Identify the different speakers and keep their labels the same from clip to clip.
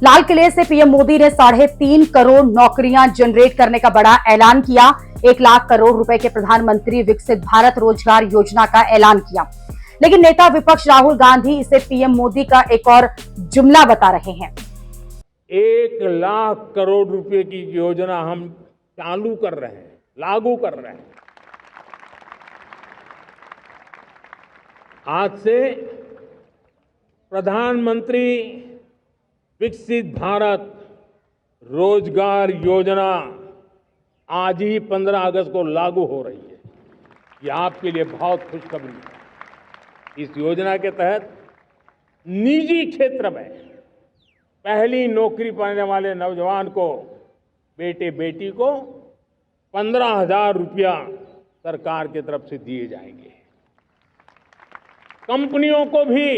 Speaker 1: लाल किले से पीएम मोदी ने 3.5 करोड़ नौकरियां जनरेट करने का बड़ा ऐलान किया। 1 लाख करोड़ रुपए के प्रधानमंत्री विकसित भारत रोजगार योजना का ऐलान किया। लेकिन नेता विपक्ष राहुल गांधी इसे पीएम मोदी का एक और जुमला बता रहे हैं।
Speaker 2: 1 लाख करोड़ रुपए की योजना हम चालू कर रहे हैं, लागू कर रहे हैं। आज से प्रधानमंत्री विकसित भारत रोजगार योजना आज ही 15 अगस्त को लागू हो रही है। ये आपके लिए बहुत खुशखबरी है। इस योजना के तहत निजी क्षेत्र में पहली नौकरी पाने वाले नौजवान को, बेटे बेटी को 15,000 रुपया सरकार की तरफ से दिए जाएंगे। कंपनियों को भी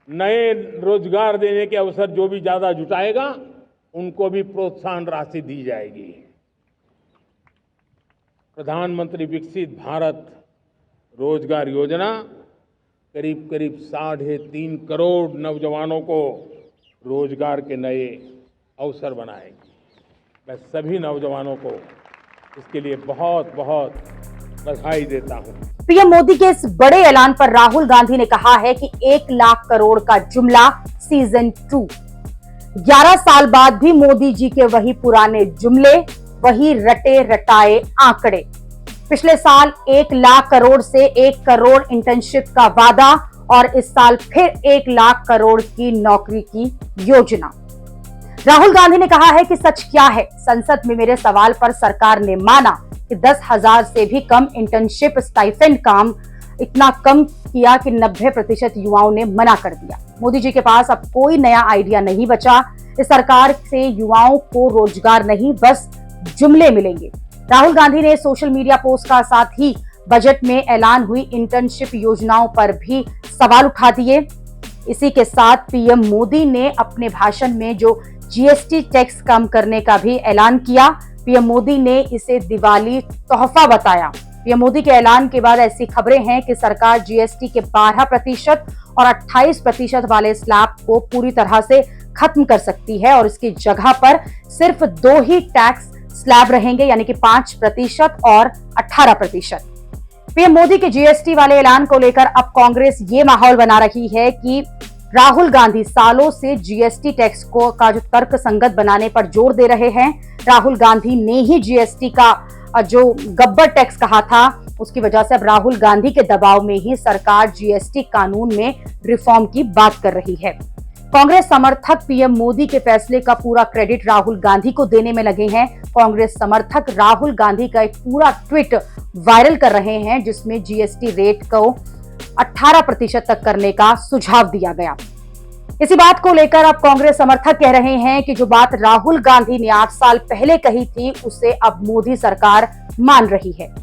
Speaker 2: नए रोजगार देने के अवसर जो भी ज्यादा जुटाएगा उनको भी प्रोत्साहन राशि दी जाएगी। प्रधानमंत्री विकसित भारत रोजगार योजना करीब 3.5 करोड़ नौजवानों को रोजगार के नए अवसर बनाएगी। मैं सभी नौजवानों को इसके लिए बहुत बहुत बधाई देता हूं।
Speaker 1: पीएम मोदी के इस बड़े ऐलान पर राहुल गांधी ने कहा है कि 1 लाख करोड़ का जुमला सीजन 2। 11 साल बाद भी मोदी जी के वही पुराने जुमले, वही रटे रटाए आंकड़े। पिछले साल 1 लाख करोड़ से 1 करोड़ इंटर्नशिप का वादा और इस साल फिर 1 लाख करोड़ की नौकरी की योजना। राहुल गांधी ने कहा है कि सच क्या है। संसद में मेरे सवाल पर सरकार ने माना कि 10,000 से भी कम इंटर्नशिप स्टाइपेंड काम इतना कम किया कि 90% युवाओं ने मना कर दिया। मोदी जी के पास अब कोई नया आइडिया नहीं बचा। इस सरकार से युवाओं को रोजगार नहीं, बस जुमले मिलेंगे। राहुल गांधी ने सोशल मीडिया पोस्ट का साथ ही बजट में ऐलान हुई इंटर्नशिप योजनाओं पर भी सवाल उठा दिए। इसी के साथ पीएम मोदी ने अपने भाषण में जो जीएसटी टैक्स कम करने का भी ऐलान किया। पीएम मोदी ने इसे दिवाली तोहफा बताया। पीएम मोदी के ऐलान के बाद ऐसी खबरें हैं कि सरकार जीएसटी के 12% और 28% वाले स्लैब को पूरी तरह से खत्म कर सकती है और इसकी जगह पर सिर्फ 2 ही टैक्स स्लैब रहेंगे, यानी कि 5% और 18%। पीएम मोदी के जीएसटी वाले ऐलान को लेकर अब कांग्रेस ये माहौल बना रही है कि राहुल गांधी सालों से जीएसटी टैक्स को का जो तर्क संगत बनाने पर जोर दे रहे हैं। राहुल गांधी ने ही जीएसटी का जो गब्बर टैक्स कहा था, उसकी वजह से अब राहुल गांधी के दबाव में ही सरकार जीएसटी कानून में रिफॉर्म की बात कर रही है। कांग्रेस समर्थक पीएम मोदी के फैसले का पूरा क्रेडिट राहुल गांधी को देने में लगे हैं। कांग्रेस समर्थक राहुल गांधी का एक पूरा ट्वीट वायरल कर रहे हैं जिसमें जीएसटी रेट को 18% तक करने का सुझाव दिया गया। इसी बात को लेकर अब कांग्रेस समर्थक कह रहे हैं कि जो बात राहुल गांधी ने 8 साल पहले कही थी उसे अब मोदी सरकार मान रही है।